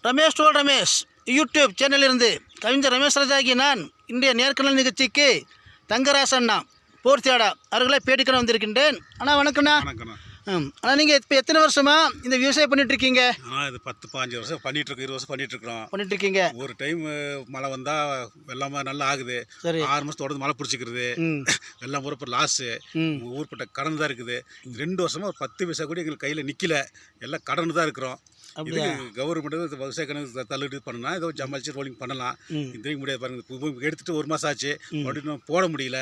Ramesh toll Ramesh YouTube சேனலிலிருந்து கவிஞர் ரமேஷ் ராஜாகி நான் இன்றைய நேர்காணல் நிகழ்ச்சிக்கு தங்கராசண்ணா போர்த்தியாடா அவர்களை பேட்டிக்கணும் வந்திருக்கின்றேன். அண்ணா வணக்கண்ணா. வணக்கண்ணா. ஆனால் நீங்கள் இப்போ எத்தனை வருஷமாக இந்த விவசாயம் பண்ணிகிட்ருக்கீங்க? இது 10-15 வருஷம் பண்ணிகிட்ருக்கோம், 20 வருஷம் பண்ணிகிட்ருக்கோம். பண்ணிகிட்ருக்கீங்க. ஒரு டைம் மழை வந்தால் வெள்ளமாக நல்லா ஆகுது. சரி. 6 மாதம் தொடர்ந்து மழை பிடிச்சிக்கிறது. வெள்ளம் ஊரப்போ லாஸு, ஊர்பட்ட கடன் தான் இருக்குது. 2 வருஷமாக ஒரு 10 பைசா கூட எங்களுக்கு கையில் நிற்கல, எல்லாம் கடன் தான் இருக்கிறோம். இது கவர்மெண்ட் விவசாய கணக்கு தள்ளுபடி பண்ணலாம், ஏதோ ஜமாளிச்சு ரோலிங் பண்ணலாம். இது முடியாது பாருங்க, எடுத்துட்டு 1 மாதம் ஆச்சு, மறுபடியும் போட முடியல.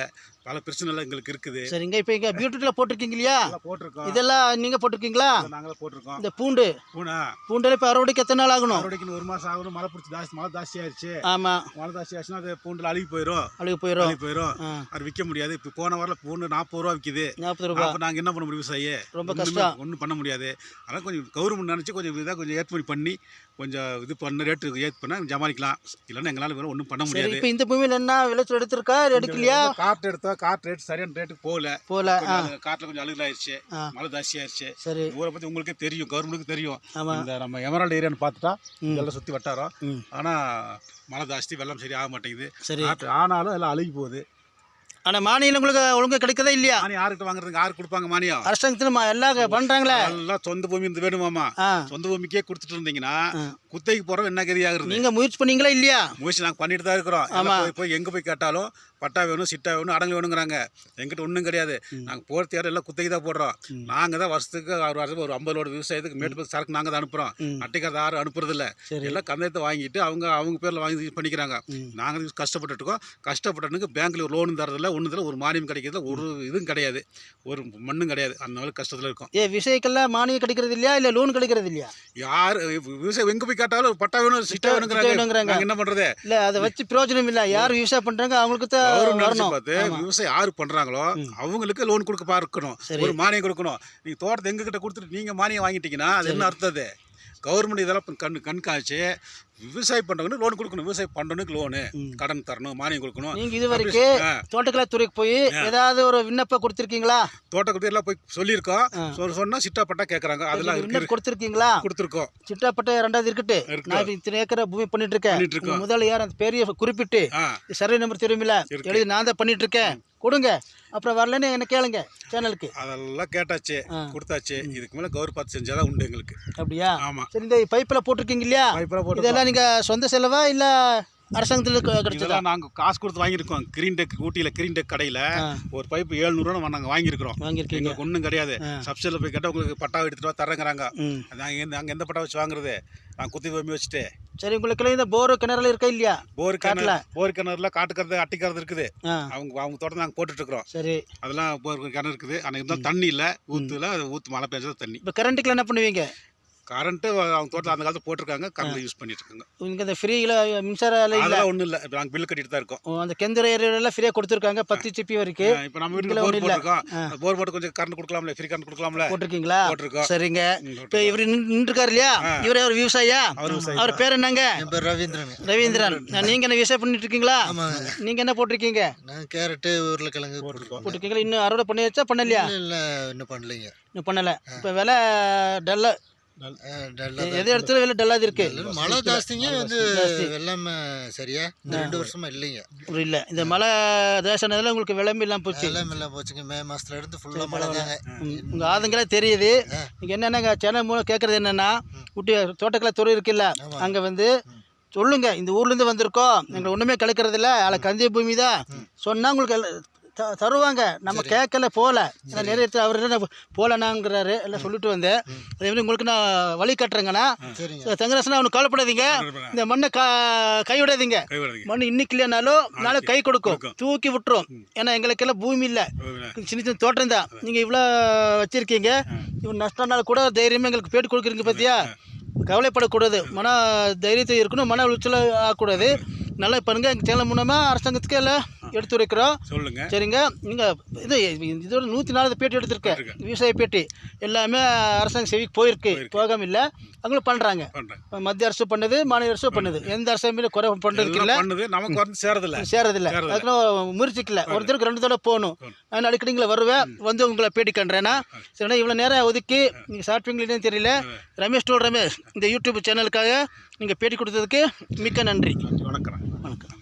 பல பிரச்சனைலாம் எங்களுக்கு இருக்குது. சரிங்க. இப்போ இங்கே பியூட்டிஃபுல்லாக போட்டிருக்கீங்க இல்லையா? போட்டிருக்கோம். இதெல்லாம் நீங்கள் போட்டிருக்கீங்களா? நாங்களும் போட்டிருக்கோம். இந்த பூண்டு இப்போ அறுவடைக்கு எத்தனை நாள் ஆகணும்? அறுவடைக்கு 1 மாதம் ஆகணும். மழை பிடிச்சி மழை ஜாஸ்தி ஆயிடுச்சு. ஆமாம், மழை ஜாஸ்தி ஆச்சுன்னா அது பூண்டில் அழுகி போயிடும். அது விற்க முடியாது. இப்போ போன வாரம் பூண்டு 40 ரூபா விற்கிது. 40 ரூபா. அப்போ நாங்கள் என்ன பண்ண முடியும்? விவசாயி ரொம்ப கஷ்டம், ஒன்றும் பண்ண முடியாது. அதனால் கொஞ்சம் கவர்மெண்ட் நினச்சி கொஞ்சம் இதாக கொஞ்சம் ஏற்பாடு பண்ணி கொஞ்சம் இது பண்ண ரேட்டு ஏற்று பண்ணால் ஜமாளிக்கலாம். இல்லைன்னா எங்களால் வேறு ஒன்றும் பண்ண முடியாது. இப்போ இந்த பூமியில் என்ன விளைச்சல் எடுத்திருக்கா எடுக்கலையா? காற்று எடுத்தோம், காற்று ரேட்டு சரியான ரேட்டுக்கு போகல. காட்டில் கொஞ்சம் அழுகல் ஆயிடுச்சு, மழை ஜாஸ்தி ஆயிடுச்சு. சரி. ஊரை பற்றி உங்களுக்கே தெரியும், கவர்மெண்ட்டுக்கு தெரியும். இந்த நம்ம எமரால்டு ஏரியான்னு பார்த்துட்டா இதெல்லாம் சுற்றி வட்டாரம். ஆனால் மழை ஜாஸ்தி, வெள்ளம் சரி ஆக மாட்டேங்குது. சரி. ஆனாலும் எல்லாம் அழுகி போகுது. ஆனால் மானியம் உங்களுக்கு ஒழுங்காக கிடைக்கதா இல்லையா? மானியம் யார்கிட்ட வாங்குறதுக்கு? யாருக்கு கொடுப்பாங்க மானியம்? அரசாங்கத்தில் எல்லாம் பண்ணுறாங்களே. எல்லாம் சொந்த பூமி இருந்து வேணுமாமா. சொந்த பூமிக்கே கொடுத்துட்டு இருந்தீங்கன்னா குத்தைக்கு போகிறோம் என்ன கதியாகிறது? நீங்கள் முயற்சி பண்ணீங்களா இல்லையா? முயற்சி நாங்கள் பண்ணிட்டு தான் இருக்கிறோம். போய் எங்கே போய் கேட்டாலும் பட்டா வேணும், சிட்டா வேணும், அடங்கு வேணுங்கிறாங்க. எங்கிட்ட ஒன்றும் கிடையாது. நாங்கள் போகிறதுக்கார எல்லாம் குத்தைக்கு தான் போடுறோம். நாங்கள் தான் வருஷத்துக்கு ஒரு 50 லோடு விவசாயத்துக்கு மேட்டு சரக்கு நாங்கள் தான் அனுப்புகிறோம். அட்டைக்காரத்தை யாரும் அனுப்புறதில்ல. எல்லாம் கந்தயத்தை வாங்கிட்டு அவங்க பேரில் வாங்கி யூஸ் பண்ணிக்கிறாங்க. நாங்கள் கஷ்டப்பட்டு இருக்கோம். கஷ்டப்பட்டனுக்கு பேங்க்ல ஒரு லோனும் தரதில்ல, ஒன்றுதில்ல, ஒரு மானியம் கிடைக்கிறதுல ஒரு இதுவும் கிடையாது, ஒரு மண்ணும் கிடையாது. அதனால கஷ்டத்தில் இருக்கும். விவசாயிக்கெல்லாம் மானியம் கிடைக்கிறது இல்லையா, இல்லை லோன் கிடைக்கிறது இல்லையா? யார் விவசாயம் எங்கே போய் கேட்டாலும் பட்டா வேணும், சிட்டா வேணுங்கிறாங்க. என்ன பண்ணுறது? இல்லை, அதை வச்சு பிரயோஜனம் இல்லை. யார் விவசாயம் பண்ணுறாங்க அவங்களுக்கு தான் விவசாயம் யாரு பண்றாங்களோ அவங்களுக்கு லோன் கொடுக்க பார்க்கணும், ஒரு மானியம் கொடுக்கணும். நீங்க தோட்டத்தை எங்க கிட்ட கொடுத்துட்டு நீங்க மானியம் வாங்கிட்டீங்கன்னா அது என்ன அர்த்தம்? கவர்மெண்ட் இதெல்லாம் கண்காணிச்சு விவசாயம் பண்றவங்க லோன் கொடுக்கணும். விவசாயம் பண்றவனுக்கு லோனு கடன் தரணும், மானியம் கொடுக்கணும். நீங்க இது வரைக்கும் தோட்டக்கலை துறைக்கு போய் ஏதாவது ஒரு விண்ணப்பம் கொடுத்திருக்கீங்களா? தோட்டக்கலை எல்லாம் போய் சொல்லியிருக்கோம். சொன்னா சிட்டாப்பட்டா கேட்கறாங்க. அதெல்லாம் விண்ணப்பம் கொடுத்திருக்கீங்களா? கொடுத்துருக்கோம். சிட்டாப்பட்டா 2வது இருக்கட்டு. நான் இத்தனை ஏக்கரை பூமி பண்ணிட்டு இருக்கேன். முதல்ல யார் அந்த பெரிய குறிப்பிட்டு சர்வே நம்பர் தெரியுமில்ல, எழுதி நான் தான் பண்ணிட்டு இருக்கேன், கொடுங்க. அப்புறம் வரலன்னு என்ன கேளுங்க சேனலுக்கு. அதெல்லாம் கேட்டாச்சு, கொடுத்தாச்சு. இதுக்கு மேல கவர் பார்த்து செஞ்சாதான் உண்டு எங்களுக்கு. அப்படியா? ஆமா. சரி. இந்த பைப்பில் போட்டிருக்கீங்க இல்லையா? இதெல்லாம் நீங்க சொந்த செலவா இல்ல அரசாங்கத்தில் கிடைச்சதா? நாங்கள் காசு கொடுத்து வாங்கியிருக்கோம். கிரீன்டெக் ஊட்டியில் கிரீன்டெக் கடையில் ஒரு பைப்பு 700 ரூபா நாங்கள் வாங்கியிருக்கிறோம். எங்களுக்கு ஒன்றும் கிடையாது. சப்சிடியில் போய் கேட்டால் உங்களுக்கு பட்டா எடுத்துகிட்டு வா தரங்கிறாங்க. நாங்கள் எந்த பட்டா வச்சு வாங்குறது? நான் குத்தி பூமி வச்சுட்டு. சரி. உங்களுக்கு இந்த போர் கிணறுல இருக்கா இல்லையா? போர் கிணறுல காட்டுக்கிறது அட்டிக்கிறது இருக்குது. அவங்க தோட்டம் நாங்கள் போட்டுட்டு இருக்கிறோம். சரி. அதெல்லாம் போர் கிணறு இருக்குது. ஆனால் இருந்தாலும் தண்ணி இல்லை, ஊற்று மழை பெஞ்சது தண்ணி. இப்போ கரண்ட்டுக்குள்ள என்ன பண்ணுவீங்க? கரண்ட்டு அவங்க தோட்டத்தில் அந்த காலத்தில் போட்டிருக்காங்க, கரண்ட் யூஸ் பண்ணிட்டு இருக்காங்க. இங்கே இந்த ஃப்ரீயில் மின்சாரம் அதெல்லாம் ஒன்றும் இல்லை. இப்போ நாங்கள் பில் கட்டிட்டு தான் இருக்கோம். அந்த கெந்தூர் ஏரியாவில் ஃப்ரீயாக கொடுத்துருக்காங்க 10 சிபி வரைக்கும். இப்போ நம்ம வீட்டில் போர் போட்டிருக்கோம். போர் போட்டு கொஞ்சம் கரண்ட் கொடுக்கலாம்ல, ஃப்ரீ கரண்ட் கொடுக்கலாம்ல. போட்டிருக்கீங்களா? போட்டிருக்கோம். சரிங்க. இப்போ இவர் நின்றுருக்காரு இல்லையா, இவரே ஒரு விவசாயியா? அவர் பேர் என்னங்க? ரவீந்திரன். நீங்கள் என்ன விவசாயம் பண்ணிட்டு இருக்கீங்களா? நீங்கள் என்ன போட்டிருக்கீங்க? கேரட்டு, உருளைக்கிழங்கு போட்டிருக்கீங்களா? இன்னும் அறுவடை பண்ணியாச்சா பண்ணலையா? இல்லை, இன்னும் பண்ணலைங்க. இன்னும் பண்ணலை. இப்போ விலை டல்லா எது இடத்துல விலை டல்லாக இருக்கு. மழை ஜாஸ்திங்க, வந்து வெள்ளம் சரியா இந்த 2 வருஷமா இல்லைங்க. இல்லை, இந்த மழை தேசனதில் உங்களுக்கு விளம்பு இல்லாமல் போச்சு. வெள்ளம் எல்லாம் போச்சுங்க. மே மாசத்துல இருந்து ஃபுல்லாக மழை தாங்க. உங்கள் ஆதங்களே தெரியுது. நீங்கள் என்னென்ன சேனல் மூலம் கேட்குறது என்னென்னா, ஊட்டி தோட்டக்கலை துறை இருக்குல்ல, அங்கே வந்து சொல்லுங்க, இந்த ஊர்லேருந்து வந்திருக்கோம், எங்களை ஒன்றுமே கிடைக்கிறதில்ல, அதில் கந்திய பூமி தான் சொன்னால் உங்களுக்கு தருவாங்க. நம்ம கேட்கல போகல. நிறைய இடத்துல அவர் என்ன போகலனாங்கிறாரு, எல்லாம் சொல்லிட்டு வந்தேன். அதே மாதிரி உங்களுக்கு நான் வழி கட்டுறேங்கண்ணா. தங்கராசனா அவனுக்கு கவலைப்படாதீங்க. இந்த மண்ணை கைவிடாதீங்க. மண் இன்னைக்கு இல்லைனாலும் நாளை கை கொடுக்கும், தூக்கி விட்டுரும். ஏன்னா எங்களுக்கெல்லாம் பூமி இல்லை, சின்ன சின்ன தோட்டம் தான். நீங்கள் இவ்வளோ வச்சுருக்கீங்க. இவன் நஷ்டம்னால கூட தைரியமாக எங்களுக்கு பேட்டு கொடுக்குறீங்க. பார்த்தியா? கவலைப்படக்கூடாது, மன தைரியத்தை இருக்கணும், மன உளைச்சல் ஆகக்கூடாது. நல்லா பாருங்கள், எங்கள் சேனல் மூலமாக அரசாங்கத்துக்கு எல்லாம் எடுத்துரைக்கிறோம். சொல்லுங்க. சரிங்க. நீங்கள் இதோட 104 பேட்டி எடுத்திருக்கேன், விவசாய பேட்டி. எல்லாமே அரசாங்க சேவைக்கு போயிருக்கு, போகாம இல்லை, அவங்களும் பண்ணுறாங்க. மத்திய அரசு பண்ணுது, மாநில அரசு பண்ணுது. எந்த அரசாங்கமே குறை பண்ணுறதுக்கு இல்லை, நமக்கு வந்து சேரதில்லை. அதுக்குன்னு முயற்சிக்கல. ஒருத்தருக்கு 2 தடவை போகணும். நான் அடிக்கடிங்களை வருவேன், வந்து உங்களை பேட்டி கண்டுறேன்னா சரிண்ணா. இவ்வளோ நேரம் ஒதுக்கி நீங்கள் சாப்பிட்டீங்களே தெரியல. ரமேஷ் இந்த யூடியூப் சேனலுக்காக நீங்கள் பேட்டி கொடுத்ததுக்கு மிக்க நன்றி. வணக்கம். வணக்கம்.